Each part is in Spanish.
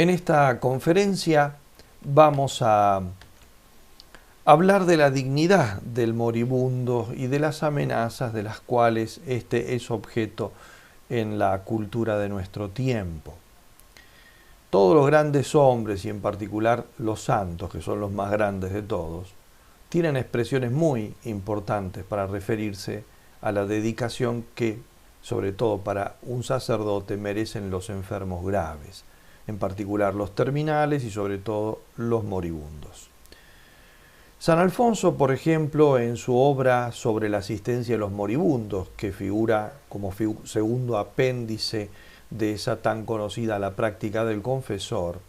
En esta conferencia vamos a hablar de la dignidad del moribundo y de las amenazas de las cuales este es objeto en la cultura de nuestro tiempo. Todos los grandes hombres, y en particular los santos, que son los más grandes de todos, tienen expresiones muy importantes para referirse a la dedicación que, sobre todo para un sacerdote, merecen los enfermos graves, en particular los terminales y sobre todo los moribundos. San Alfonso, por ejemplo, en su obra sobre la asistencia de los moribundos, que figura como segundo apéndice de esa tan conocida La práctica del confesor,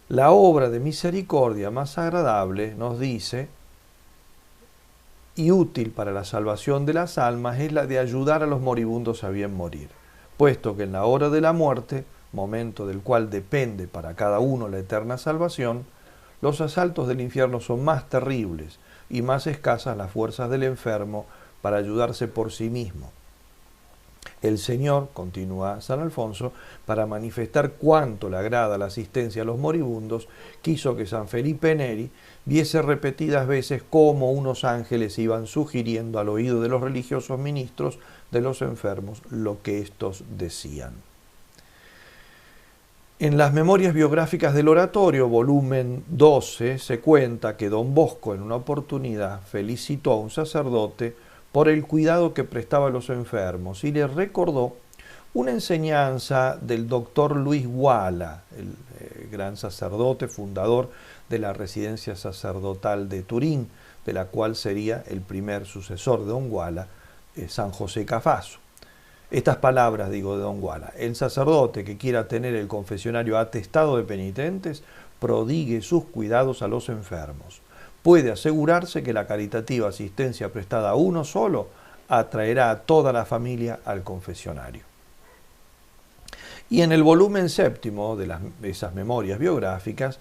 la obra de misericordia más agradable, nos dice, y útil para la salvación de las almas, es la de ayudar a los moribundos a bien morir, puesto que en la hora de la muerte, momento del cual depende para cada uno la eterna salvación, los asaltos del infierno son más terribles y más escasas las fuerzas del enfermo para ayudarse por sí mismo. El Señor, continúa San Alfonso, para manifestar cuánto le agrada la asistencia a los moribundos, quiso que San Felipe Neri viese repetidas veces cómo unos ángeles iban sugiriendo al oído de los religiosos ministros de los enfermos lo que éstos decían. En las memorias biográficas del oratorio, volumen 12, se cuenta que don Bosco en una oportunidad felicitó a un sacerdote por el cuidado que prestaba a los enfermos y le recordó una enseñanza del doctor Luis Guala, el gran sacerdote fundador de la residencia sacerdotal de Turín, de la cual sería el primer sucesor de don Guala, San José Cafaso. Estas palabras, digo, de don Guala: el sacerdote que quiera tener el confesionario atestado de penitentes, prodigue sus cuidados a los enfermos. Puede asegurarse que la caritativa asistencia prestada a uno solo atraerá a toda la familia al confesionario. Y en el volumen séptimo de esas memorias biográficas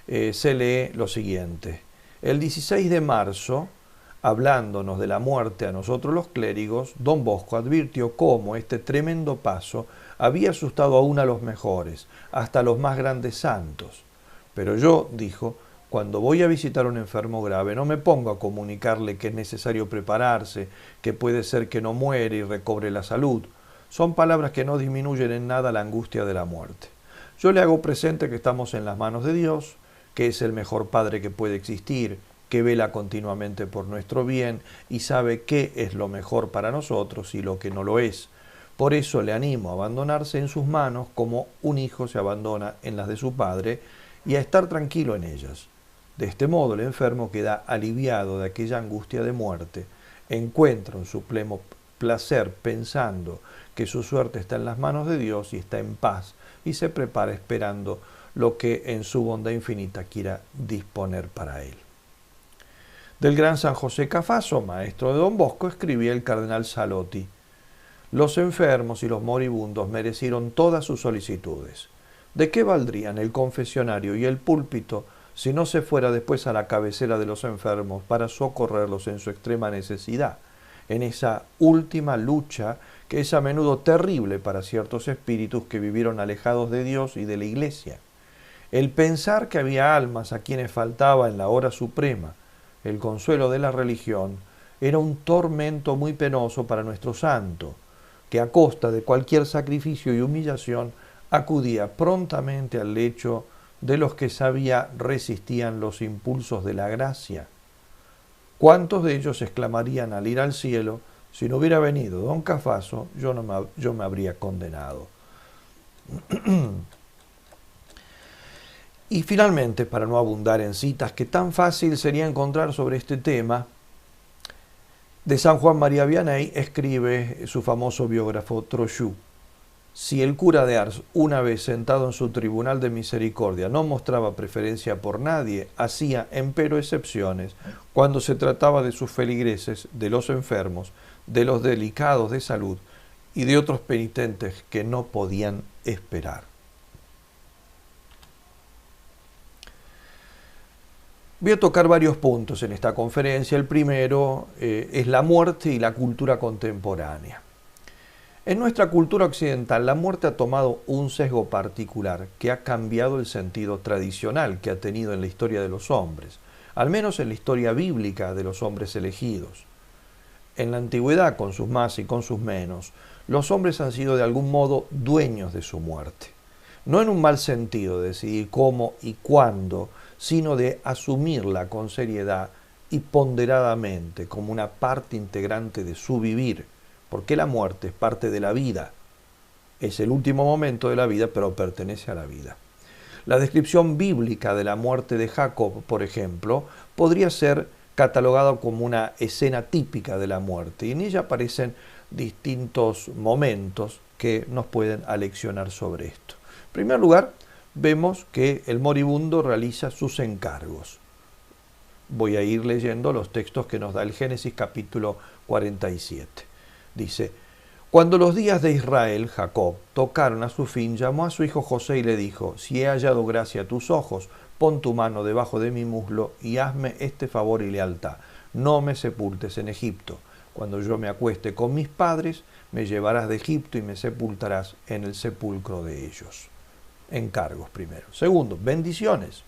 se lee lo siguiente: el 16 de marzo, hablándonos de la muerte a nosotros los clérigos, don Bosco advirtió cómo este tremendo paso había asustado aún a los mejores, hasta los más grandes santos. Pero yo, dijo, cuando voy a visitar a un enfermo grave, no me pongo a comunicarle que es necesario prepararse, que puede ser que no muere y recobre la salud. Son palabras que no disminuyen en nada la angustia de la muerte. Yo le hago presente que estamos en las manos de Dios, que es el mejor Padre que puede existir, que vela continuamente por nuestro bien y sabe qué es lo mejor para nosotros y lo que no lo es. Por eso le animo a abandonarse en sus manos como un hijo se abandona en las de su padre y a estar tranquilo en ellas. De este modo el enfermo queda aliviado de aquella angustia de muerte, encuentra un supremo placer pensando que su suerte está en las manos de Dios y está en paz y se prepara esperando lo que en su bondad infinita quiera disponer para él. Del gran San José Cafaso, maestro de don Bosco, escribía el cardenal Salotti: los enfermos y los moribundos merecieron todas sus solicitudes. ¿De qué valdrían el confesionario y el púlpito si no se fuera después a la cabecera de los enfermos para socorrerlos en su extrema necesidad, en esa última lucha que es a menudo terrible para ciertos espíritus que vivieron alejados de Dios y de la Iglesia? El pensar que había almas a quienes faltaba en la hora suprema el consuelo de la religión era un tormento muy penoso para nuestro santo, que a costa de cualquier sacrificio y humillación acudía prontamente al lecho de los que sabía resistían los impulsos de la gracia. ¿Cuántos de ellos exclamarían al ir al cielo: si no hubiera venido don Cafaso, yo me habría condenado? Y finalmente, para no abundar en citas que tan fácil sería encontrar sobre este tema, de San Juan María Vianney escribe su famoso biógrafo Trochu: si el cura de Ars, una vez sentado en su tribunal de misericordia, no mostraba preferencia por nadie, hacía empero excepciones cuando se trataba de sus feligreses, de los enfermos, de los delicados de salud y de otros penitentes que no podían esperar. Voy a tocar varios puntos en esta conferencia. El primero es la muerte y la cultura contemporánea. En nuestra cultura occidental, la muerte ha tomado un sesgo particular que ha cambiado el sentido tradicional que ha tenido en la historia de los hombres, al menos en la historia bíblica de los hombres elegidos. En la antigüedad, con sus más y con sus menos, los hombres han sido de algún modo dueños de su muerte. No en un mal sentido de decidir cómo y cuándo, sino de asumirla con seriedad y ponderadamente como una parte integrante de su vivir, porque la muerte es parte de la vida. Es el último momento de la vida, pero pertenece a la vida. La descripción bíblica de la muerte de Jacob, por ejemplo, podría ser catalogada como una escena típica de la muerte, y en ella aparecen distintos momentos que nos pueden aleccionar sobre esto. En primer lugar, vemos que el moribundo realiza sus encargos. Voy a ir leyendo los textos que nos da el Génesis capítulo 47. Dice: cuando los días de Israel, Jacob, tocaron a su fin, llamó a su hijo José y le dijo: si he hallado gracia a tus ojos, pon tu mano debajo de mi muslo y hazme este favor y lealtad. No me sepultes en Egipto. Cuando yo me acueste con mis padres, me llevarás de Egipto y me sepultarás en el sepulcro de ellos. Encargos primero. Segundo, bendiciones.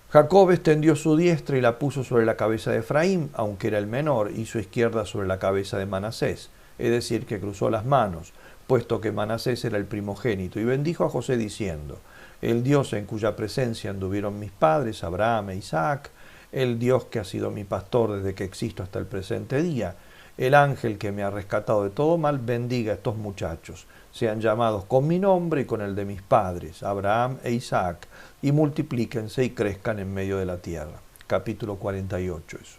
Jacob extendió su diestra y la puso sobre la cabeza de Efraín, aunque era el menor, y su izquierda sobre la cabeza de Manasés. Es decir, que cruzó las manos, puesto que Manasés era el primogénito, y bendijo a José diciendo: el Dios en cuya presencia anduvieron mis padres, Abraham e Isaac, el Dios que ha sido mi pastor desde que existo hasta el presente día, el ángel que me ha rescatado de todo mal, bendiga a estos muchachos, sean llamados con mi nombre y con el de mis padres, Abraham e Isaac, y multiplíquense y crezcan en medio de la tierra. Capítulo 48 eso.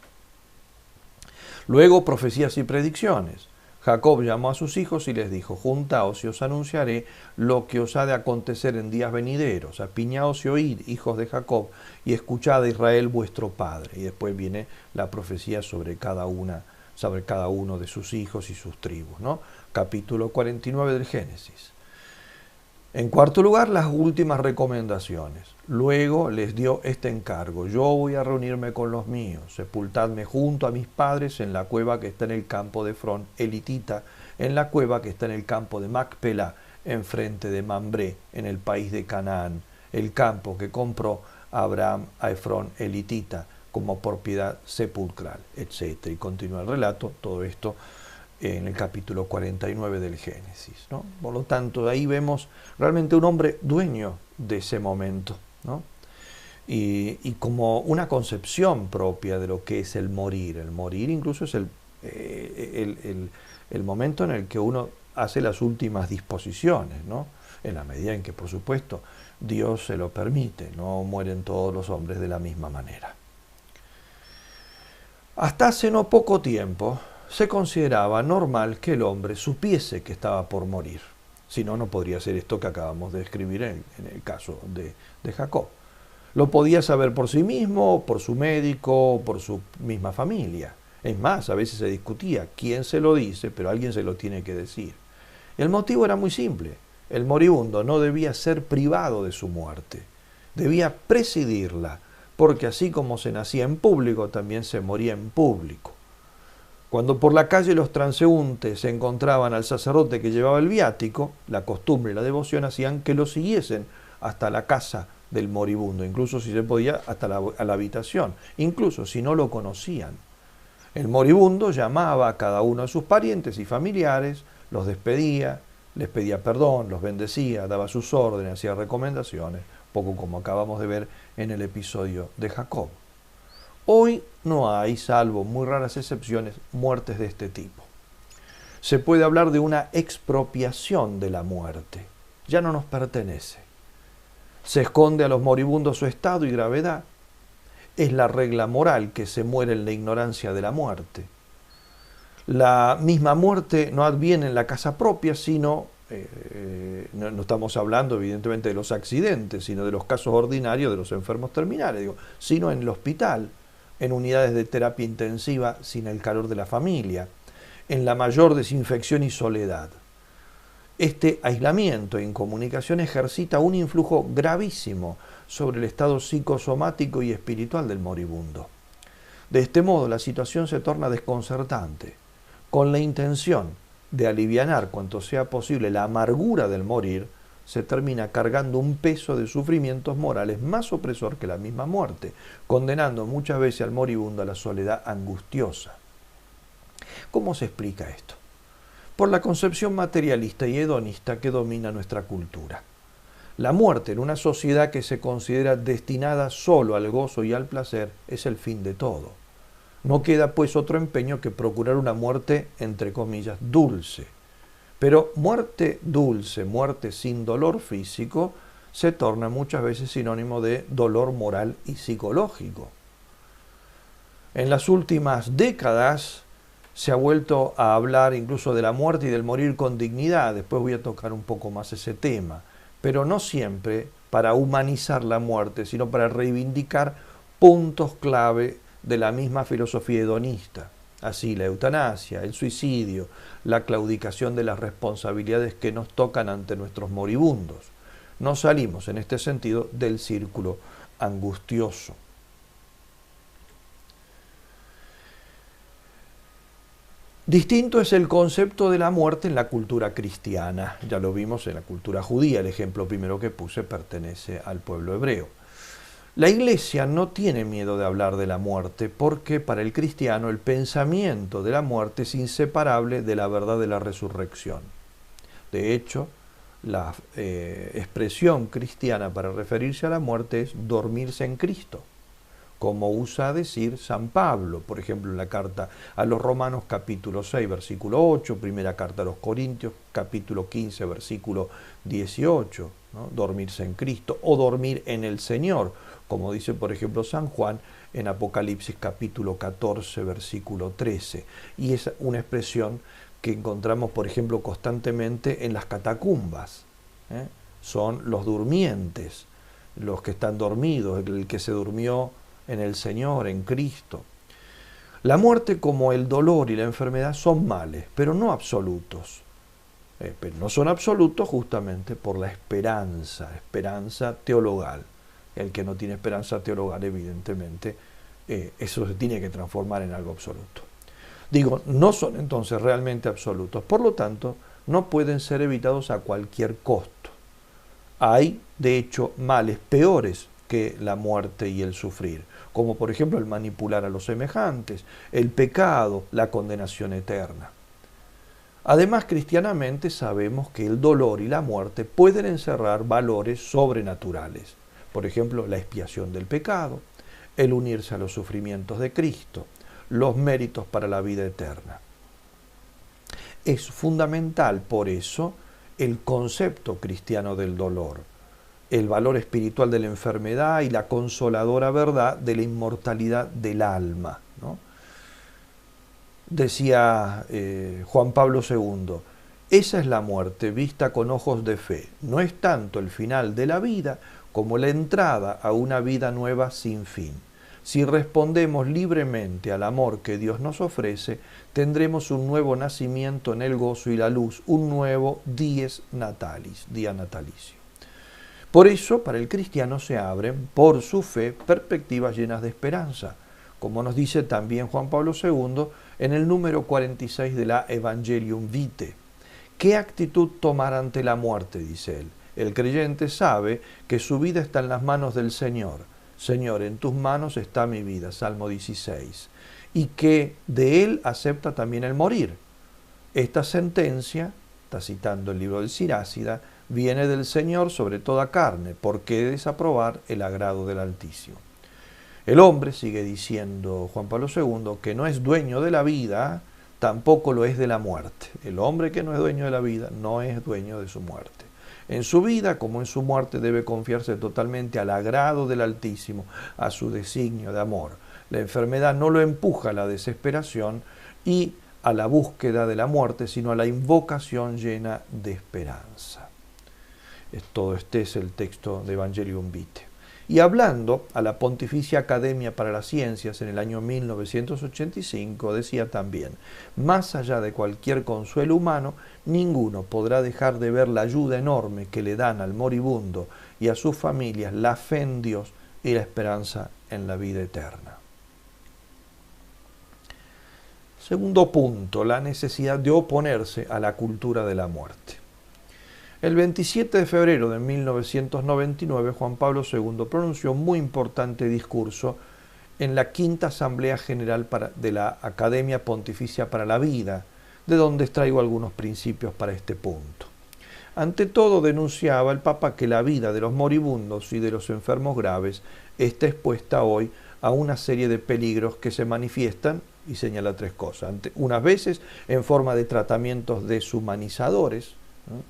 Luego profecías y predicciones. Jacob llamó a sus hijos y les dijo: juntaos y os anunciaré lo que os ha de acontecer en días venideros. Apiñaos y oíd, hijos de Jacob, y escuchad a Israel vuestro padre. Y después viene la profecía sobre cada uno de sus hijos y sus tribus, ¿no? Capítulo 49 del Génesis. En cuarto lugar, las últimas recomendaciones. Luego les dio este encargo: yo voy a reunirme con los míos, sepultadme junto a mis padres en la cueva que está en el campo de Efrón elitita, en la cueva que está en el campo de Macpela, enfrente de Mambré, en el país de Canaán, el campo que compró Abraham a Efrón elitita como propiedad sepulcral, etc. Y continúa el relato, todo esto en el capítulo 49 del Génesis, ¿no? Por lo tanto, ahí vemos realmente un hombre dueño de ese momento, ¿no? Y como una concepción propia de lo que es el morir. El morir incluso es el momento en el que uno hace las últimas disposiciones, ¿no? En la medida en que, por supuesto, Dios se lo permite. No mueren todos los hombres de la misma manera. Hasta hace no poco tiempo se consideraba normal que el hombre supiese que estaba por morir. Si no, no podría ser esto que acabamos de describir en el caso de Jacob. Lo podía saber por sí mismo, por su médico, por su misma familia. Es más, a veces se discutía quién se lo dice, pero alguien se lo tiene que decir. El motivo era muy simple. El moribundo no debía ser privado de su muerte. Debía presidirla, porque así como se nacía en público, también se moría en público. Cuando por la calle los transeúntes se encontraban al sacerdote que llevaba el viático, la costumbre y la devoción hacían que lo siguiesen hasta la casa del moribundo, incluso si se podía hasta a la habitación, incluso si no lo conocían. El moribundo llamaba a cada uno de sus parientes y familiares, los despedía, les pedía perdón, los bendecía, daba sus órdenes, hacía recomendaciones, poco como acabamos de ver en el episodio de Jacob. Hoy no hay, salvo muy raras excepciones, muertes de este tipo. Se puede hablar de una expropiación de la muerte. Ya no nos pertenece. Se esconde a los moribundos su estado y gravedad. Es la regla moral que se muere en la ignorancia de la muerte. La misma muerte no adviene en la casa propia, sino, no estamos hablando evidentemente de los accidentes, sino de los casos ordinarios de los enfermos terminales, sino en el hospital, en unidades de terapia intensiva sin el calor de la familia, en la mayor desinfección y soledad. Este aislamiento e incomunicación ejercita un influjo gravísimo sobre el estado psicosomático y espiritual del moribundo. De este modo, la situación se torna desconcertante, con la intención de alivianar cuanto sea posible la amargura del morir, se termina cargando un peso de sufrimientos morales más opresor que la misma muerte, condenando muchas veces al moribundo a la soledad angustiosa. ¿Cómo se explica esto? Por la concepción materialista y hedonista que domina nuestra cultura. La muerte en una sociedad que se considera destinada solo al gozo y al placer es el fin de todo. No queda pues otro empeño que procurar una muerte, entre comillas, dulce. Pero muerte dulce, muerte sin dolor físico, se torna muchas veces sinónimo de dolor moral y psicológico. En las últimas décadas se ha vuelto a hablar incluso de la muerte y del morir con dignidad. Después voy a tocar un poco más ese tema, pero no siempre para humanizar la muerte, sino para reivindicar puntos clave de la misma filosofía hedonista. Así, la eutanasia, el suicidio, la claudicación de las responsabilidades que nos tocan ante nuestros moribundos. No salimos, en este sentido, del círculo angustioso. Distinto es el concepto de la muerte en la cultura cristiana. Ya lo vimos en la cultura judía. El ejemplo primero que puse pertenece al pueblo hebreo. La Iglesia no tiene miedo de hablar de la muerte porque para el cristiano el pensamiento de la muerte es inseparable de la verdad de la resurrección. De hecho, la expresión cristiana para referirse a la muerte es dormirse en Cristo, como usa decir San Pablo, por ejemplo, en la carta a los Romanos capítulo 6, versículo 8, primera carta a los Corintios capítulo 15, versículo 18, ¿no? Dormirse en Cristo o dormir en el Señor, como dice, por ejemplo, San Juan en Apocalipsis capítulo 14, versículo 13. Y es una expresión que encontramos, por ejemplo, constantemente en las catacumbas. Son los durmientes, los que están dormidos, el que se durmió en el Señor, en Cristo. La muerte, como el dolor y la enfermedad, son males, pero no absolutos. Pero no son absolutos justamente por la esperanza teologal. El que no tiene esperanza teologal, evidentemente, eso se tiene que transformar en algo absoluto. Digo, no son entonces realmente absolutos, por lo tanto, no pueden ser evitados a cualquier costo. Hay, de hecho, males peores que la muerte y el sufrir, como por ejemplo el manipular a los semejantes, el pecado, la condenación eterna. Además, cristianamente sabemos que el dolor y la muerte pueden encerrar valores sobrenaturales, por ejemplo, la expiación del pecado, el unirse a los sufrimientos de Cristo, los méritos para la vida eterna. Es fundamental, por eso, el concepto cristiano del dolor, el valor espiritual de la enfermedad y la consoladora verdad de la inmortalidad del alma, ¿no? Decía Juan Pablo II, esa es la muerte vista con ojos de fe, no es tanto el final de la vida como la entrada a una vida nueva sin fin. Si respondemos libremente al amor que Dios nos ofrece, tendremos un nuevo nacimiento en el gozo y la luz, un nuevo dies natalis, día natalicio. Por eso, para el cristiano se abren, por su fe, perspectivas llenas de esperanza, como nos dice también Juan Pablo II en el número 46 de la Evangelium Vitae. ¿Qué actitud tomar ante la muerte?, dice él. El creyente sabe que su vida está en las manos del Señor. Señor, en tus manos está mi vida, Salmo 16. Y que de él acepta también el morir. Esta sentencia, está citando el libro del Sirácida, viene del Señor sobre toda carne, porque desaprobar el agrado del Altísimo. El hombre, sigue diciendo Juan Pablo II, que no es dueño de la vida, tampoco lo es de la muerte. El hombre que no es dueño de la vida no es dueño de su muerte. En su vida, como en su muerte, debe confiarse totalmente al agrado del Altísimo, a su designio de amor. La enfermedad no lo empuja a la desesperación y a la búsqueda de la muerte, sino a la invocación llena de esperanza. Todo este es el texto de Evangelium Vitae. Y hablando a la Pontificia Academia para las Ciencias en el año 1985, decía también, más allá de cualquier consuelo humano, ninguno podrá dejar de ver la ayuda enorme que le dan al moribundo y a sus familias la fe en Dios y la esperanza en la vida eterna. Segundo punto, la necesidad de oponerse a la cultura de la muerte. El 27 de febrero de 1999, Juan Pablo II pronunció un muy importante discurso en la Quinta Asamblea General de la Academia Pontificia para la Vida, de donde extraigo algunos principios para este punto. Ante todo, denunciaba el Papa que la vida de los moribundos y de los enfermos graves está expuesta hoy a una serie de peligros que se manifiestan, y señala tres cosas. Unas veces en forma de tratamientos deshumanizadores, ¿no?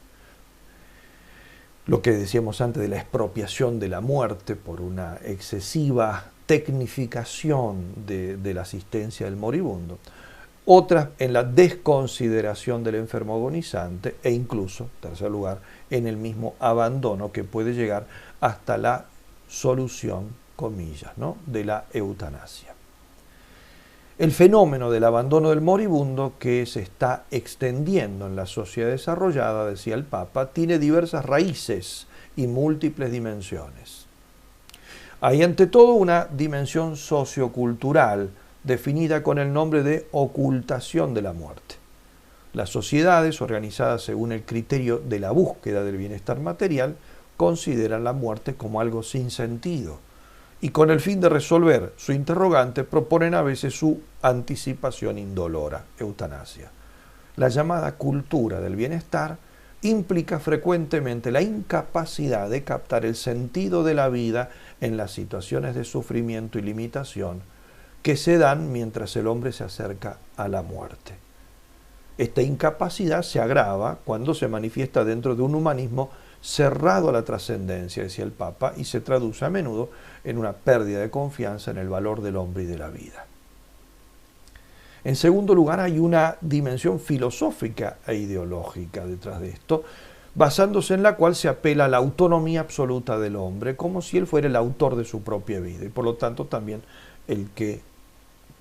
Lo que decíamos antes de la expropiación de la muerte por una excesiva tecnificación de la asistencia del moribundo. Otras en la desconsideración del enfermo agonizante e incluso, en tercer lugar, en el mismo abandono que puede llegar hasta la solución, comillas, ¿no?, de la eutanasia. El fenómeno del abandono del moribundo, que se está extendiendo en la sociedad desarrollada, decía el Papa, tiene diversas raíces y múltiples dimensiones. Hay ante todo una dimensión sociocultural definida con el nombre de ocultación de la muerte. Las sociedades, organizadas según el criterio de la búsqueda del bienestar material, consideran la muerte como algo sin sentido y con el fin de resolver su interrogante proponen a veces su anticipación indolora, eutanasia. La llamada cultura del bienestar implica frecuentemente la incapacidad de captar el sentido de la vida en las situaciones de sufrimiento y limitación que se dan mientras el hombre se acerca a la muerte. Esta incapacidad se agrava cuando se manifiesta dentro de un humanismo cerrado a la trascendencia, decía el Papa, y se traduce a menudo en una pérdida de confianza en el valor del hombre y de la vida. En segundo lugar, hay una dimensión filosófica e ideológica detrás de esto, basándose en la cual se apela a la autonomía absoluta del hombre, como si él fuera el autor de su propia vida, y por lo tanto también el que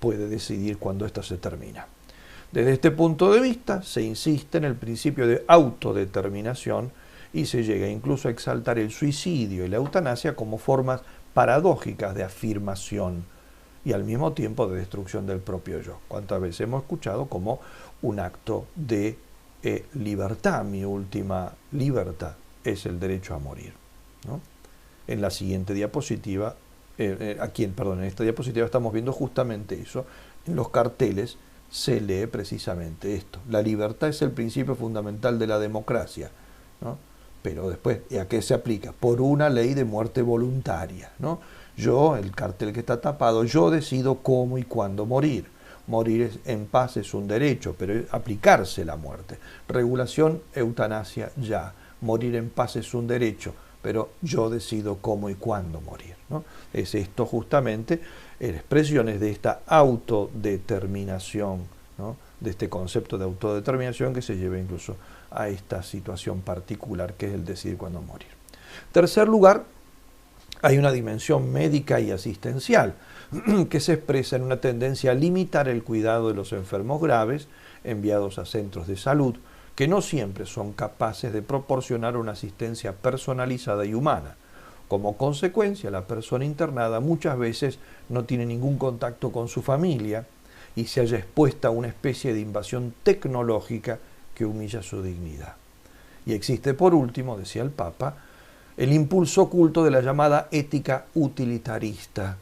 puede decidir cuándo ésta se termina. Desde este punto de vista, se insiste en el principio de autodeterminación y se llega incluso a exaltar el suicidio y la eutanasia como formas paradójicas de afirmación y al mismo tiempo de destrucción del propio yo. ¿Cuántas veces hemos escuchado como un acto de libertad? Mi última libertad es el derecho a morir, ¿no? En la siguiente diapositiva, en esta diapositiva estamos viendo justamente eso. En los carteles se lee precisamente esto. La libertad es el principio fundamental de la democracia, ¿no? Pero después, ¿a qué se aplica? Por una ley de muerte voluntaria, ¿no? Yo, el cartel que está tapado, yo decido cómo y cuándo morir. Morir en paz es un derecho, pero aplicarse la muerte. Regulación, eutanasia, ya. Morir en paz es un derecho, pero yo decido cómo y cuándo morir, ¿no? Es esto justamente, expresiones de esta autodeterminación, ¿no?, de este concepto de autodeterminación que se lleva incluso a esta situación particular que es el decidir cuándo morir. Tercer lugar, hay una dimensión médica y asistencial que se expresa en una tendencia a limitar el cuidado de los enfermos graves enviados a centros de salud que no siempre son capaces de proporcionar una asistencia personalizada y humana. Como consecuencia, la persona internada muchas veces no tiene ningún contacto con su familia y se halla expuesta a una especie de invasión tecnológica que humilla su dignidad. Y existe, por último, decía el Papa, el impulso oculto de la llamada ética utilitarista,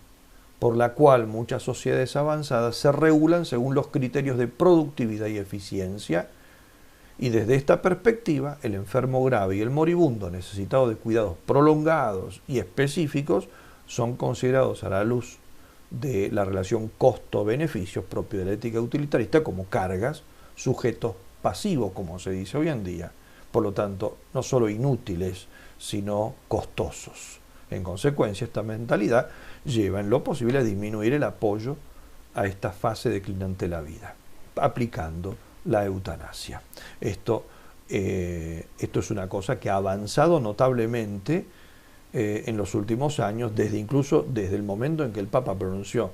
por la cual muchas sociedades avanzadas se regulan según los criterios de productividad y eficiencia, y desde esta perspectiva, el enfermo grave y el moribundo necesitado de cuidados prolongados y específicos son considerados a la luz de la relación costo-beneficios propio de la ética utilitarista como cargas, sujetos pasivos, como se dice hoy en día, por lo tanto, no solo inútiles, sino costosos. En consecuencia, esta mentalidad lleva en lo posible a disminuir el apoyo a esta fase declinante de la vida, aplicando la eutanasia. Esto es una cosa que ha avanzado notablemente en los últimos años, incluso desde el momento en que el Papa pronunció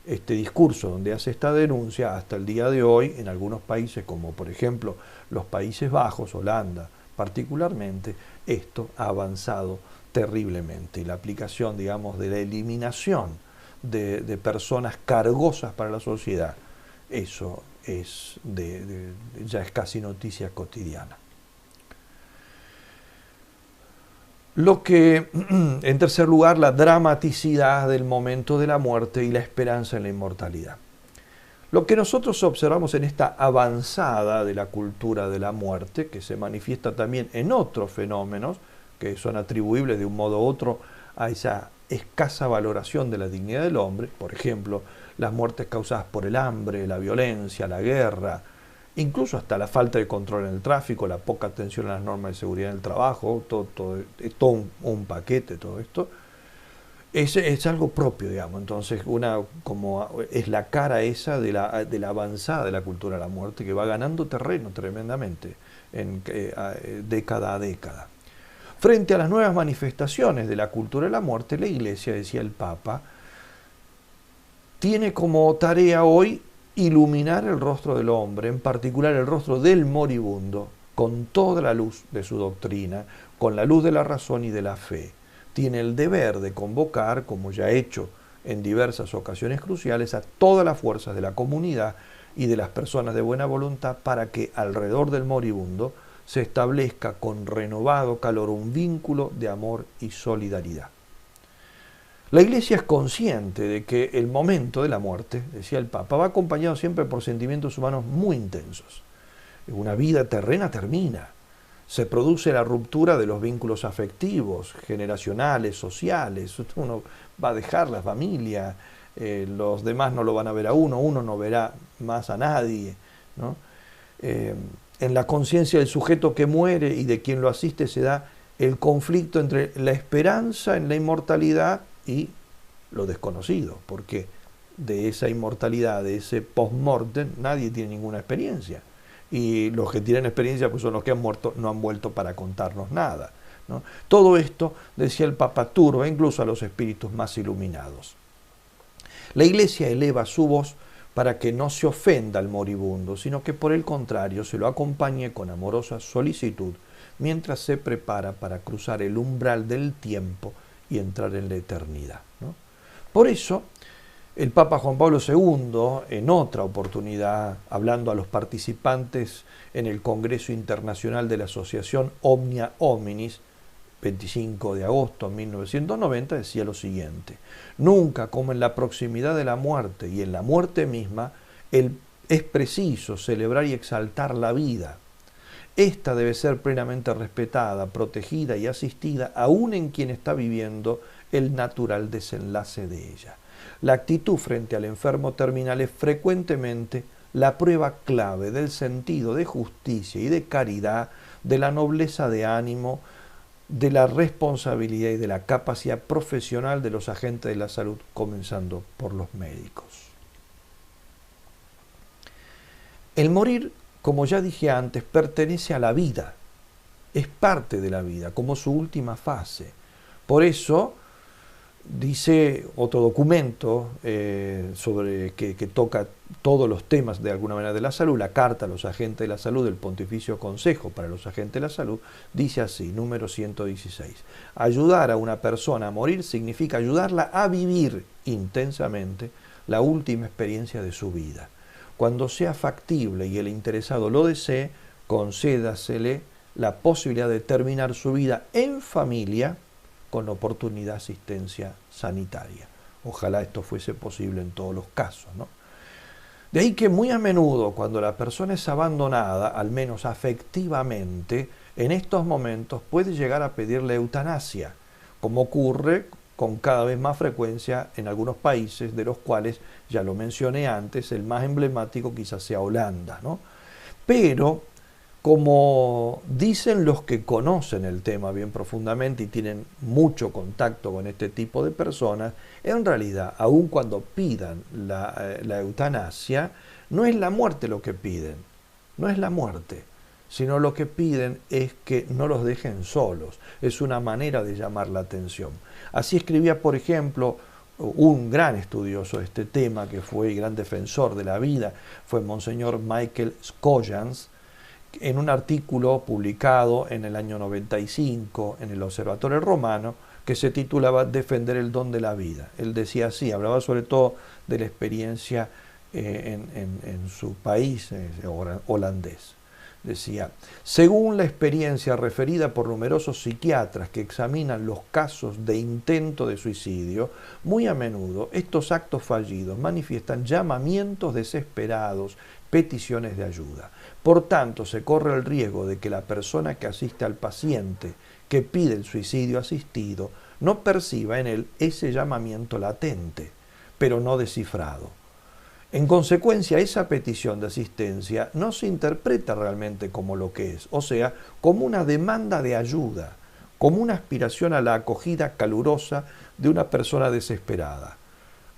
este discurso donde hace esta denuncia hasta el día de hoy en algunos países como por ejemplo los Países Bajos, Holanda particularmente, esto ha avanzado terriblemente y la aplicación, digamos, de la eliminación de personas cargosas para la sociedad, eso ya es casi noticia cotidiana. En tercer lugar, la dramaticidad del momento de la muerte y la esperanza en la inmortalidad. Lo que nosotros observamos en esta avanzada de la cultura de la muerte, que se manifiesta también en otros fenómenos, que son atribuibles de un modo u otro a esa escasa valoración de la dignidad del hombre, por ejemplo, las muertes causadas por el hambre, la violencia, la guerra, incluso hasta la falta de control en el tráfico, la poca atención a las normas de seguridad en el trabajo, todo un paquete, todo esto, es algo propio, digamos. Entonces, como es la cara esa de la avanzada de la cultura de la muerte, que va ganando terreno tremendamente, década a década. Frente a las nuevas manifestaciones de la cultura de la muerte, la Iglesia, decía el Papa, tiene como tarea hoy iluminar el rostro del hombre, en particular el rostro del moribundo, con toda la luz de su doctrina, con la luz de la razón y de la fe. Tiene el deber de convocar, como ya ha hecho en diversas ocasiones cruciales, a todas las fuerzas de la comunidad y de las personas de buena voluntad para que alrededor del moribundo se establezca con renovado calor un vínculo de amor y solidaridad. La Iglesia es consciente de que el momento de la muerte, decía el Papa, va acompañado siempre por sentimientos humanos muy intensos. Una vida terrena termina. Se produce la ruptura de los vínculos afectivos, generacionales, sociales. Uno va a dejar la familia, los demás no lo van a ver a uno no verá más a nadie, ¿no? En la conciencia del sujeto que muere y de quien lo asiste se da el conflicto entre la esperanza en la inmortalidad y lo desconocido, porque de esa inmortalidad, de ese post-mortem, nadie tiene ninguna experiencia. Y los que tienen experiencia pues son los que han muerto, no han vuelto para contarnos nada, ¿no? Todo esto, decía el Papa, turba incluso a los espíritus más iluminados. La Iglesia eleva su voz para que no se ofenda al moribundo, sino que por el contrario se lo acompañe con amorosa solicitud mientras se prepara para cruzar el umbral del tiempo y entrar en la eternidad, ¿no? Por eso, el Papa Juan Pablo II, en otra oportunidad, hablando a los participantes en el Congreso Internacional de la Asociación Omnia Hominis, 25 de agosto de 1990, decía lo siguiente: nunca como en la proximidad de la muerte y en la muerte misma, es preciso celebrar y exaltar la vida. Esta debe ser plenamente respetada, protegida y asistida, aún en quien está viviendo el natural desenlace de ella. La actitud frente al enfermo terminal es frecuentemente la prueba clave del sentido de justicia y de caridad, de la nobleza de ánimo, de la responsabilidad y de la capacidad profesional de los agentes de la salud, comenzando por los médicos. El morir, como ya dije antes, pertenece a la vida, es parte de la vida, como su última fase. Por eso, dice otro documento que toca todos los temas de alguna manera de la salud, la Carta a los Agentes de la Salud del Pontificio Consejo para los Agentes de la Salud, dice así, número 116. Ayudar a una persona a morir significa ayudarla a vivir intensamente la última experiencia de su vida. Cuando sea factible y el interesado lo desee, concédasele la posibilidad de terminar su vida en familia con oportunidad de asistencia sanitaria. Ojalá esto fuese posible en todos los casos, ¿no? De ahí que muy a menudo, cuando la persona es abandonada, al menos afectivamente, en estos momentos puede llegar a pedirle eutanasia, como ocurre con cada vez más frecuencia en algunos países, de los cuales, ya lo mencioné antes, el más emblemático quizás sea Holanda, ¿no? Pero, como dicen los que conocen el tema bien profundamente y tienen mucho contacto con este tipo de personas, en realidad, aun cuando pidan la eutanasia, no es la muerte lo que piden, no es la muerte, sino lo que piden es que no los dejen solos. Es una manera de llamar la atención. Así escribía, por ejemplo, un gran estudioso de este tema, que fue gran defensor de la vida, fue Monseñor Michael Scojans, en un artículo publicado en el año 95 en el Observatorio Romano, que se titulaba Defender el don de la vida. Él decía así, hablaba sobre todo de la experiencia en su país holandés. Decía, según la experiencia referida por numerosos psiquiatras que examinan los casos de intento de suicidio, muy a menudo estos actos fallidos manifiestan llamamientos desesperados, peticiones de ayuda. Por tanto, se corre el riesgo de que la persona que asiste al paciente que pide el suicidio asistido no perciba en él ese llamamiento latente, pero no descifrado. En consecuencia, esa petición de asistencia no se interpreta realmente como lo que es, o sea, como una demanda de ayuda, como una aspiración a la acogida calurosa de una persona desesperada.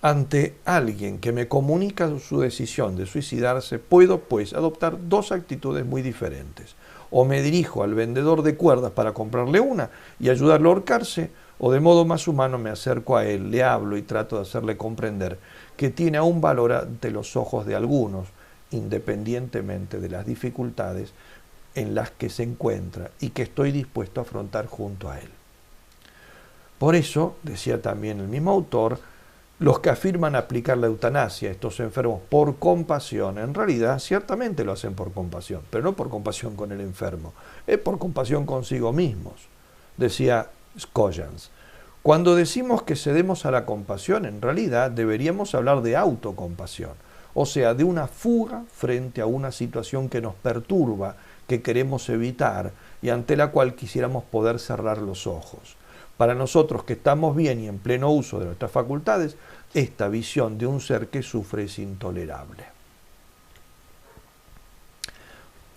Ante alguien que me comunica su decisión de suicidarse, puedo, pues, adoptar dos actitudes muy diferentes. O me dirijo al vendedor de cuerdas para comprarle una y ayudarlo a ahorcarse, o de modo más humano me acerco a él, le hablo y trato de hacerle comprender que tiene aún valor ante los ojos de algunos, independientemente de las dificultades en las que se encuentra y que estoy dispuesto a afrontar junto a él. Por eso, decía también el mismo autor, los que afirman aplicar la eutanasia a estos enfermos por compasión, en realidad ciertamente lo hacen por compasión, pero no por compasión con el enfermo, es por compasión consigo mismos. Decía Scoggins, cuando decimos que cedemos a la compasión, en realidad deberíamos hablar de autocompasión, o sea, de una fuga frente a una situación que nos perturba, que queremos evitar y ante la cual quisiéramos poder cerrar los ojos. Para nosotros que estamos bien y en pleno uso de nuestras facultades, esta visión de un ser que sufre es intolerable.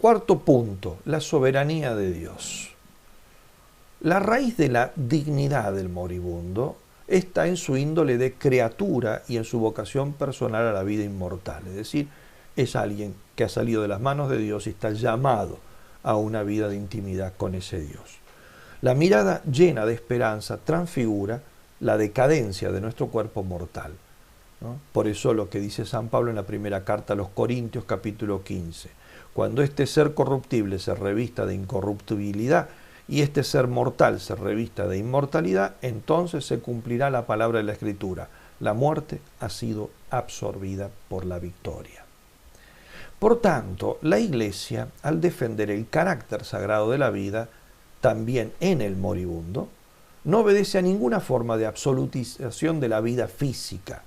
Cuarto punto, la soberanía de Dios. La raíz de la dignidad del moribundo está en su índole de criatura y en su vocación personal a la vida inmortal. Es decir, es alguien que ha salido de las manos de Dios y está llamado a una vida de intimidad con ese Dios. La mirada llena de esperanza transfigura la decadencia de nuestro cuerpo mortal, ¿no? Por eso lo que dice San Pablo en la primera carta a los Corintios, capítulo 15. Cuando este ser corruptible se revista de incorruptibilidad y este ser mortal se revista de inmortalidad, entonces se cumplirá la palabra de la Escritura. La muerte ha sido absorbida por la victoria. Por tanto, la Iglesia, al defender el carácter sagrado de la vida, también en el moribundo, no obedece a ninguna forma de absolutización de la vida física.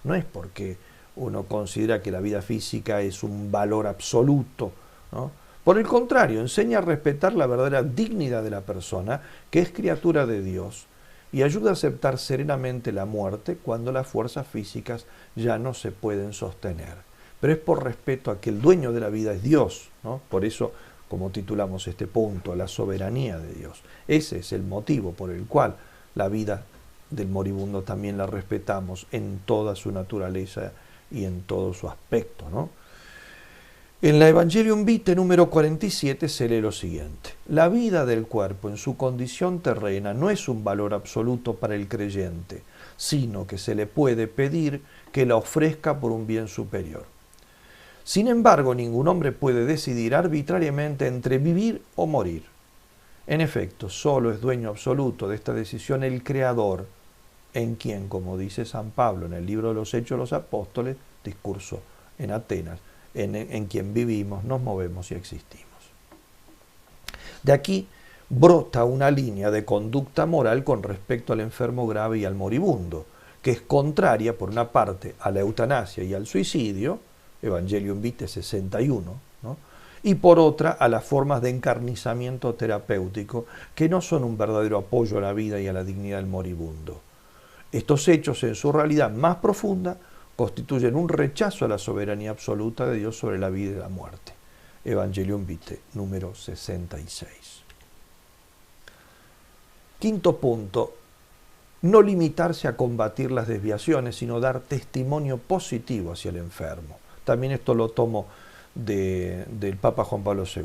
No es porque uno considera que la vida física es un valor absoluto, ¿no? Por el contrario, enseña a respetar la verdadera dignidad de la persona, que es criatura de Dios, y ayuda a aceptar serenamente la muerte cuando las fuerzas físicas ya no se pueden sostener. Pero es por respeto a que el dueño de la vida es Dios, ¿no? Por eso, como titulamos este punto, la soberanía de Dios. Ese es el motivo por el cual la vida del moribundo también la respetamos en toda su naturaleza y en todo su aspecto, ¿no? En la Evangelium Vitae número 47 se lee lo siguiente: la vida del cuerpo en su condición terrena no es un valor absoluto para el creyente, sino que se le puede pedir que la ofrezca por un bien superior. Sin embargo, ningún hombre puede decidir arbitrariamente entre vivir o morir. En efecto, solo es dueño absoluto de esta decisión el Creador, en quien, como dice San Pablo en el libro de los Hechos de los Apóstoles, discurso en Atenas, en quien vivimos, nos movemos y existimos. De aquí brota una línea de conducta moral con respecto al enfermo grave y al moribundo, que es contraria, por una parte, a la eutanasia y al suicidio, Evangelium Vitae 61, ¿no? Y por otra, a las formas de encarnizamiento terapéutico, que no son un verdadero apoyo a la vida y a la dignidad del moribundo. Estos hechos, en su realidad más profunda, constituyen un rechazo a la soberanía absoluta de Dios sobre la vida y la muerte. Evangelium Vitae, número 66. Quinto punto, no limitarse a combatir las desviaciones, sino dar testimonio positivo hacia el enfermo. También esto lo tomo del Papa Juan Pablo II.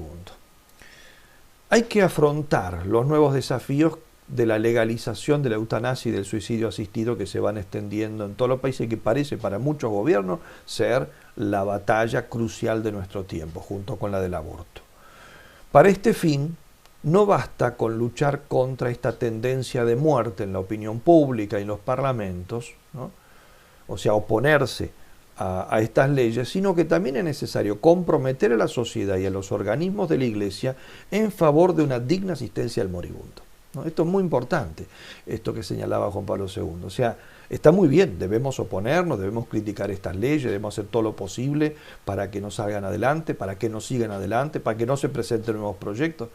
Hay que afrontar los nuevos desafíos de la legalización de la eutanasia y del suicidio asistido que se van extendiendo en todos los países y que parece para muchos gobiernos ser la batalla crucial de nuestro tiempo, junto con la del aborto. Para este fin, no basta con luchar contra esta tendencia de muerte en la opinión pública y en los parlamentos, ¿no? O sea, oponerse a estas leyes, sino que también es necesario comprometer a la sociedad y a los organismos de la Iglesia en favor de una digna asistencia al moribundo, ¿no? Esto es muy importante, esto que señalaba Juan Pablo II. O sea, está muy bien, debemos oponernos, debemos criticar estas leyes, debemos hacer todo lo posible para que no salgan adelante, para que no sigan adelante, para que no se presenten nuevos proyectos,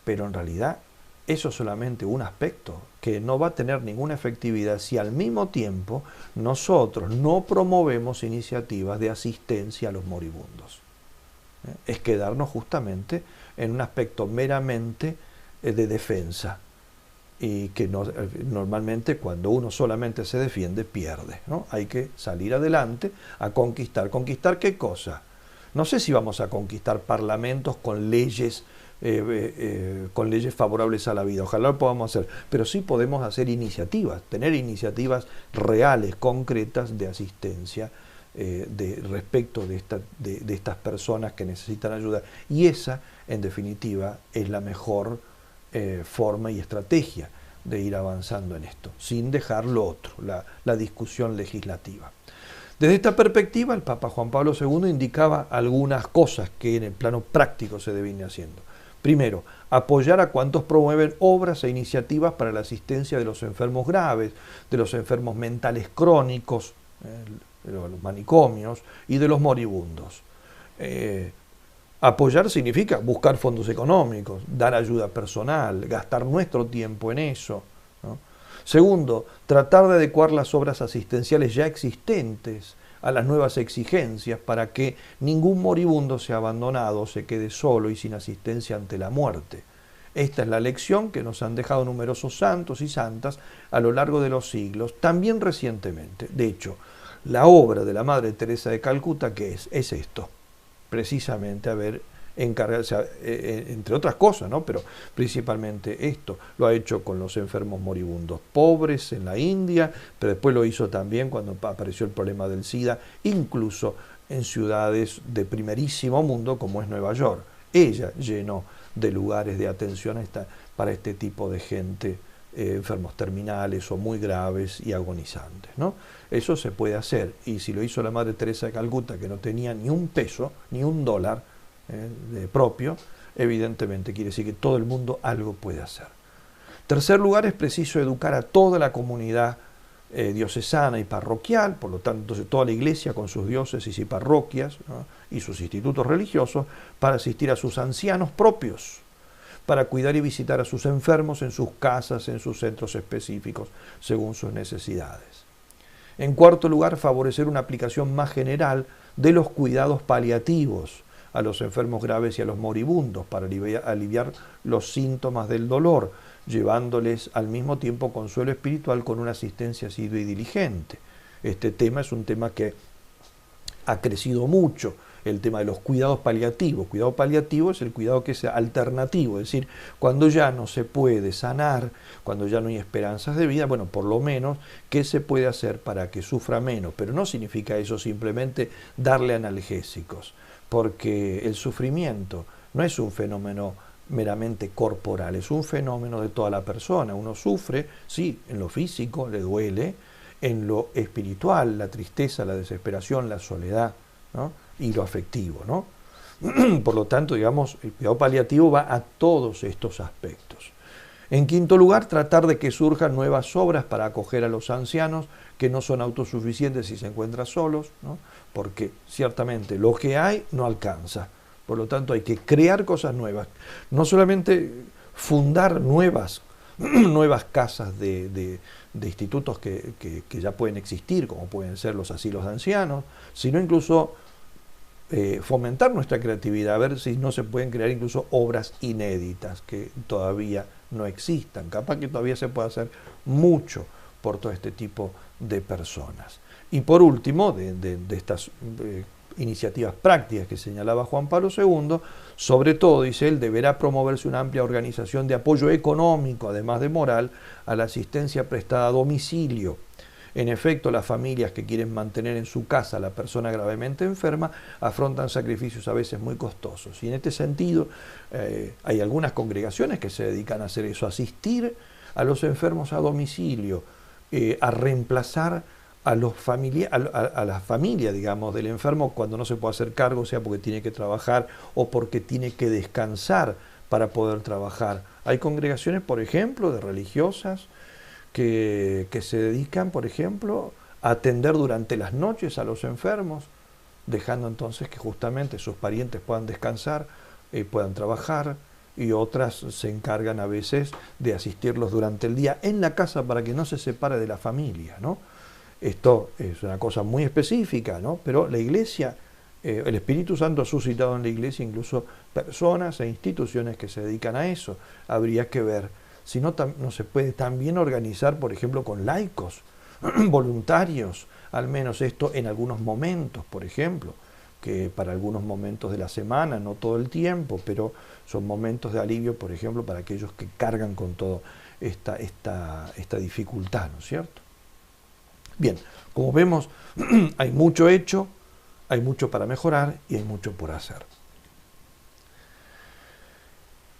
pero en realidad eso es solamente un aspecto que no va a tener ninguna efectividad si al mismo tiempo nosotros no promovemos iniciativas de asistencia a los moribundos. Es quedarnos justamente en un aspecto meramente de defensa, y que normalmente cuando uno solamente se defiende pierde, ¿no? Hay que salir adelante a conquistar. ¿Conquistar qué cosa? No sé si vamos a conquistar parlamentos con leyes favorables a la vida, ojalá lo podamos hacer, pero sí podemos hacer iniciativas, tener iniciativas reales, concretas de asistencia respecto de estas personas que necesitan ayuda, y esa en definitiva es la mejor forma y estrategia de ir avanzando en esto, sin dejar lo otro, la discusión legislativa. Desde esta perspectiva, el Papa Juan Pablo II indicaba algunas cosas que en el plano práctico se deben ir haciendo. Primero, apoyar a cuantos promueven obras e iniciativas para la asistencia de los enfermos graves, de los enfermos mentales crónicos, de los manicomios y de los moribundos. Apoyar significa buscar fondos económicos, dar ayuda personal, gastar nuestro tiempo en eso, ¿no? Segundo, tratar de adecuar las obras asistenciales ya existentes a las nuevas exigencias para que ningún moribundo sea abandonado o se quede solo y sin asistencia ante la muerte. Esta es la lección que nos han dejado numerosos santos y santas a lo largo de los siglos, también recientemente. De hecho, la obra de la Madre Teresa de Calcuta, ¿qué es? Es esto, precisamente haber encargado, o sea, entre otras cosas, ¿no? Pero principalmente esto, lo ha hecho con los enfermos moribundos pobres en la India, pero después lo hizo también cuando apareció el problema del SIDA, incluso en ciudades de primerísimo mundo como es Nueva York. Ella llenó de lugares de atención para este tipo de gente, enfermos terminales o muy graves y agonizantes, ¿no? Eso se puede hacer, y si lo hizo la Madre Teresa de Calcuta, que no tenía ni un peso, ni un dólar propio, evidentemente quiere decir que todo el mundo algo puede hacer. Tercer lugar, es preciso educar a toda la comunidad diocesana y parroquial, por lo tanto toda la Iglesia con sus diócesis y parroquias, ¿no? Y sus institutos religiosos, para asistir a sus ancianos propios, para cuidar y visitar a sus enfermos en sus casas, en sus centros específicos, según sus necesidades. En cuarto lugar, favorecer una aplicación más general de los cuidados paliativos a los enfermos graves y a los moribundos, para aliviar los síntomas del dolor, llevándoles al mismo tiempo consuelo espiritual con una asistencia asidua y diligente. Este tema es un tema que ha crecido mucho, el tema de los cuidados paliativos. Cuidado paliativo es el cuidado que es alternativo, es decir, cuando ya no se puede sanar, cuando ya no hay esperanzas de vida, bueno, por lo menos, ¿qué se puede hacer para que sufra menos? Pero no significa eso simplemente darle analgésicos, porque el sufrimiento no es un fenómeno meramente corporal, es un fenómeno de toda la persona. Uno sufre, sí, en lo físico, le duele, en lo espiritual, la tristeza, la desesperación, la soledad, ¿no? Y lo afectivo, ¿no? Por lo tanto, digamos, el cuidado paliativo va a todos estos aspectos. En quinto lugar, tratar de que surjan nuevas obras para acoger a los ancianos que no son autosuficientes si se encuentran solos, ¿no? Porque ciertamente lo que hay no alcanza. Por lo tanto, hay que crear cosas nuevas. No solamente fundar nuevas casas de institutos que ya pueden existir, como pueden ser los asilos de ancianos, sino incluso fomentar nuestra creatividad, a ver si no se pueden crear incluso obras inéditas que todavía no existan. Capaz que todavía se puede hacer mucho por todo este tipo de personas. Y por último, de estas iniciativas prácticas que señalaba Juan Pablo II, sobre todo, dice él, deberá promoverse una amplia organización de apoyo económico, además de moral, a la asistencia prestada a domicilio. En efecto, las familias que quieren mantener en su casa a la persona gravemente enferma afrontan sacrificios a veces muy costosos. Y en este sentido, hay algunas congregaciones que se dedican a hacer eso, a asistir a los enfermos a domicilio, a reemplazar a la familia, digamos, del enfermo cuando no se puede hacer cargo, sea porque tiene que trabajar o porque tiene que descansar para poder trabajar. Hay congregaciones, por ejemplo, de religiosas que se dedican, por ejemplo, a atender durante las noches a los enfermos, dejando entonces que justamente sus parientes puedan descansar, puedan trabajar, y otras se encargan a veces de asistirlos durante el día en la casa para que no se separe de la familia, ¿no? Esto es una cosa muy específica, ¿no? Pero la Iglesia, el Espíritu Santo ha suscitado en la Iglesia incluso personas e instituciones que se dedican a eso. Habría que ver si no, no se puede también organizar, por ejemplo, con laicos, voluntarios, al menos esto en algunos momentos, por ejemplo, que para algunos momentos de la semana, no todo el tiempo, pero son momentos de alivio, por ejemplo, para aquellos que cargan con toda esta dificultad, ¿no es cierto? Bien, como vemos, hay mucho hecho, hay mucho para mejorar y hay mucho por hacer.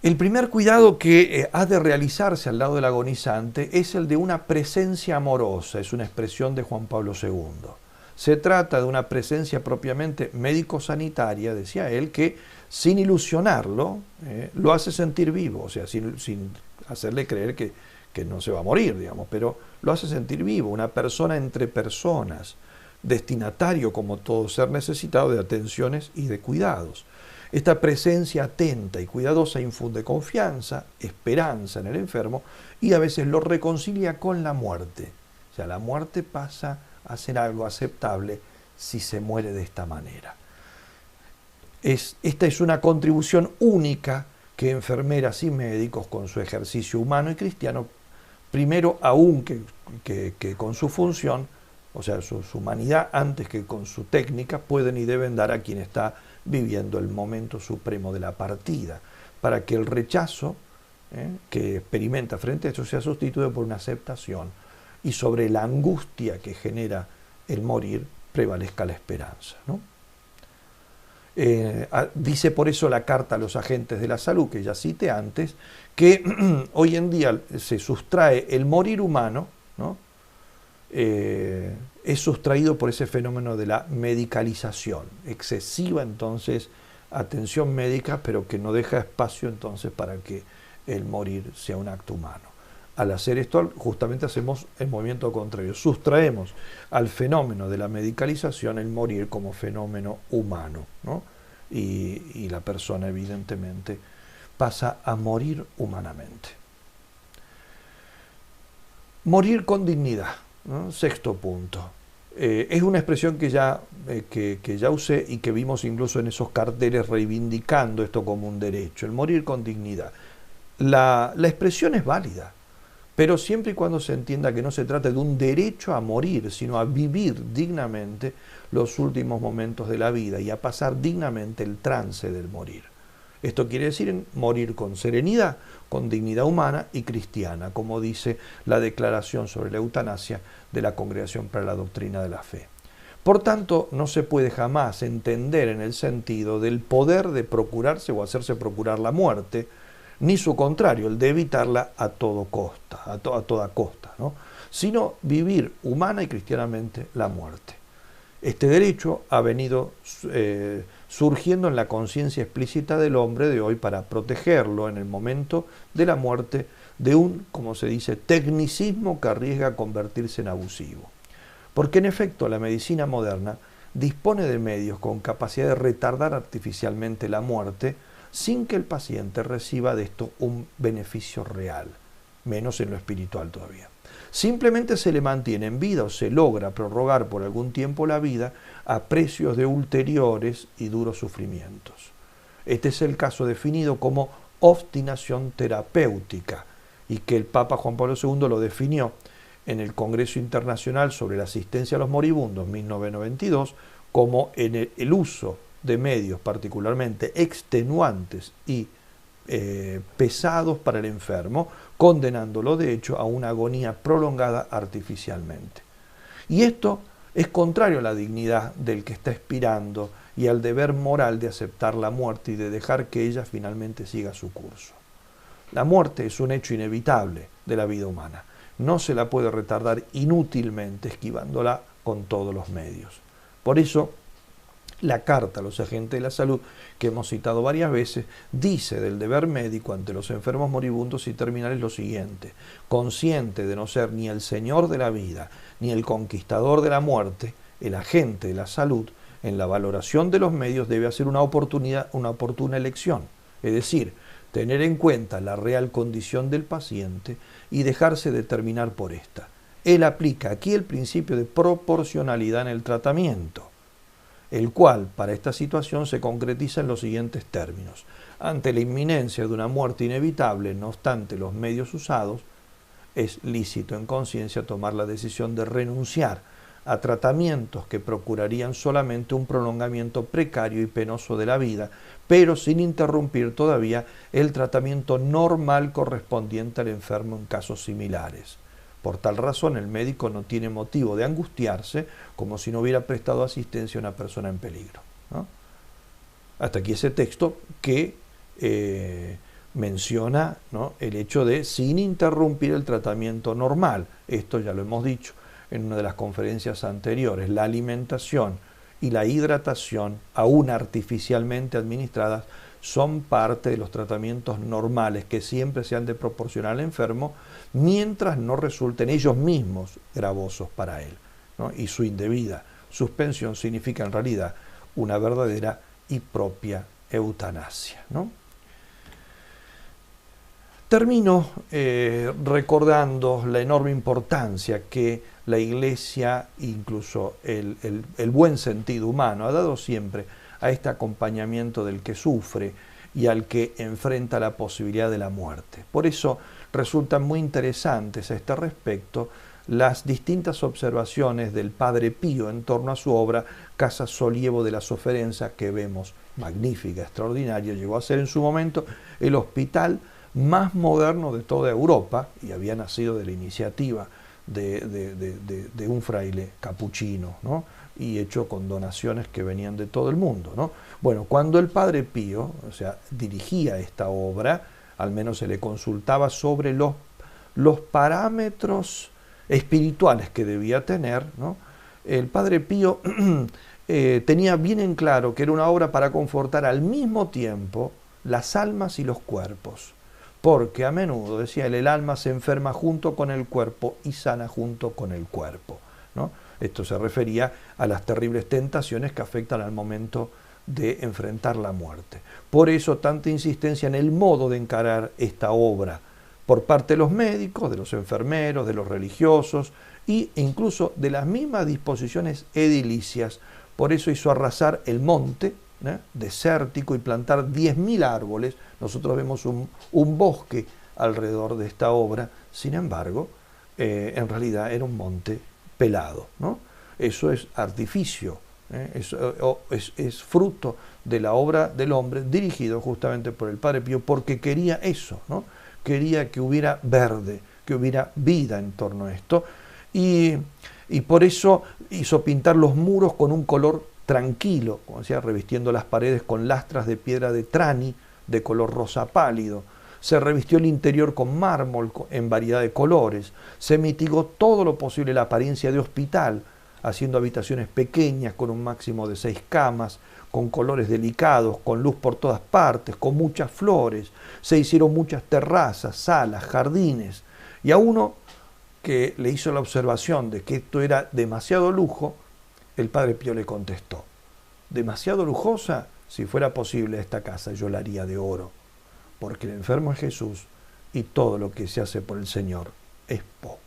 El primer cuidado que ha de realizarse al lado del agonizante es el de una presencia amorosa, es una expresión de Juan Pablo II. Se trata de una presencia propiamente médico-sanitaria, decía él, que sin ilusionarlo, lo hace sentir vivo, o sea, sin hacerle creer que no se va a morir, digamos, pero lo hace sentir vivo, una persona entre personas, destinatario como todo ser necesitado de atenciones y de cuidados. Esta presencia atenta y cuidadosa infunde confianza, esperanza en el enfermo y a veces lo reconcilia con la muerte. O sea, la muerte pasa a ser algo aceptable si se muere de esta manera. Esta es una contribución única que enfermeras y médicos con su ejercicio humano y cristiano, primero aún que con su función, o sea, su humanidad antes que con su técnica, pueden y deben dar a quien está viviendo el momento supremo de la partida, para que el rechazo que experimenta frente a eso sea sustituido por una aceptación y sobre la angustia que genera el morir prevalezca la esperanza, ¿no? Dice por eso la carta a los agentes de la salud, que ya cité antes, que hoy en día se sustrae el morir humano, ¿no? Es sustraído por ese fenómeno de la medicalización, excesiva entonces atención médica, pero que no deja espacio entonces para que el morir sea un acto humano. Al hacer esto, justamente hacemos el movimiento contrario, sustraemos al fenómeno de la medicalización el morir como fenómeno humano, ¿no? Y la persona evidentemente pasa a morir humanamente. Morir con dignidad, ¿no? Sexto punto. Es una expresión que ya usé y que vimos incluso en esos carteles reivindicando esto como un derecho, el morir con dignidad. La expresión es válida, pero siempre y cuando se entienda que no se trata de un derecho a morir, sino a vivir dignamente los últimos momentos de la vida y a pasar dignamente el trance del morir. Esto quiere decir morir con serenidad, con dignidad humana y cristiana, como dice la Declaración sobre la Eutanasia de la Congregación para la Doctrina de la Fe. Por tanto, no se puede jamás entender en el sentido del poder de procurarse o hacerse procurar la muerte, ni su contrario, el de evitarla a toda costa, ¿no? Sino vivir humana y cristianamente la muerte. Este derecho ha venido surgiendo en la conciencia explícita del hombre de hoy para protegerlo en el momento de la muerte de un, como se dice, tecnicismo que arriesga a convertirse en abusivo. Porque en efecto la medicina moderna dispone de medios con capacidad de retardar artificialmente la muerte sin que el paciente reciba de esto un beneficio real, menos en lo espiritual todavía. Simplemente se le mantiene en vida o se logra prorrogar por algún tiempo la vida a precios de ulteriores y duros sufrimientos. Este es el caso definido como obstinación terapéutica y que el Papa Juan Pablo II lo definió en el Congreso Internacional sobre la Asistencia a los Moribundos 1992 como en el uso de medios particularmente extenuantes y pesados para el enfermo, condenándolo de hecho a una agonía prolongada artificialmente. Y esto es contrario a la dignidad del que está expirando y al deber moral de aceptar la muerte y de dejar que ella finalmente siga su curso. La muerte es un hecho inevitable de la vida humana. No se la puede retardar inútilmente, esquivándola con todos los medios. Por eso, la carta a los agentes de la salud, que hemos citado varias veces, dice del deber médico ante los enfermos moribundos y terminales lo siguiente: consciente de no ser ni el señor de la vida ni el conquistador de la muerte, el agente de la salud, en la valoración de los medios debe hacer una oportuna elección, es decir, tener en cuenta la real condición del paciente y dejarse determinar por esta. Él aplica aquí el principio de proporcionalidad en el tratamiento, el cual para esta situación se concretiza en los siguientes términos. Ante la inminencia de una muerte inevitable, no obstante los medios usados, es lícito en conciencia tomar la decisión de renunciar a tratamientos que procurarían solamente un prolongamiento precario y penoso de la vida, pero sin interrumpir todavía el tratamiento normal correspondiente al enfermo en casos similares. Por tal razón, el médico no tiene motivo de angustiarse como si no hubiera prestado asistencia a una persona en peligro, ¿no? Hasta aquí ese texto que menciona, ¿no?, el hecho de sin interrumpir el tratamiento normal. Esto ya lo hemos dicho en una de las conferencias anteriores. La alimentación y la hidratación, aún artificialmente administradas, son parte de los tratamientos normales que siempre se han de proporcionar al enfermo mientras no resulten ellos mismos gravosos para él, ¿no? Y su indebida suspensión significa en realidad una verdadera y propia eutanasia, ¿no? Termino recordando la enorme importancia que la Iglesia, incluso el buen sentido humano, ha dado siempre a este acompañamiento del que sufre y al que enfrenta la posibilidad de la muerte. Por eso resultan muy interesantes a este respecto las distintas observaciones del Padre Pío en torno a su obra Casa Solievo de la Sofferenza, que vemos magnífica, extraordinaria. Llegó a ser en su momento el hospital más moderno de toda Europa y había nacido de la iniciativa de un fraile capuchino, ¿no?, y hecho con donaciones que venían de todo el mundo, ¿no? Bueno, cuando el Padre Pío, o sea, dirigía esta obra, al menos se le consultaba sobre los parámetros espirituales que debía tener, ¿no? El Padre Pío tenía bien en claro que era una obra para confortar al mismo tiempo las almas y los cuerpos, porque a menudo, decía él, el alma se enferma junto con el cuerpo y sana junto con el cuerpo, ¿no? Esto se refería a las terribles tentaciones que afectan al momento de enfrentar la muerte. Por eso tanta insistencia en el modo de encarar esta obra por parte de los médicos, de los enfermeros, de los religiosos e incluso de las mismas disposiciones edilicias. Por eso hizo arrasar el monte, ¿eh?, desértico, y plantar 10.000 árboles. Nosotros vemos un bosque alrededor de esta obra. Sin embargo, en realidad era un monte pelado, ¿no? Eso es artificio, es fruto de la obra del hombre dirigido justamente por el Padre Pío, porque quería eso, ¿no? Quería que hubiera verde, que hubiera vida en torno a esto, y por eso hizo pintar los muros con un color tranquilo, como decía, revistiendo las paredes con lastras de piedra de Trani de color rosa pálido. Se revistió el interior con mármol en variedad de colores. Se mitigó todo lo posible la apariencia de hospital, haciendo habitaciones pequeñas con un máximo de 6 camas, con colores delicados, con luz por todas partes, con muchas flores. Se hicieron muchas terrazas, salas, jardines. Y a uno que le hizo la observación de que esto era demasiado lujo, el Padre Pío le contestó: demasiado lujosa, si fuera posible esta casa yo la haría de oro, porque el enfermo es Jesús y todo lo que se hace por el Señor es poco.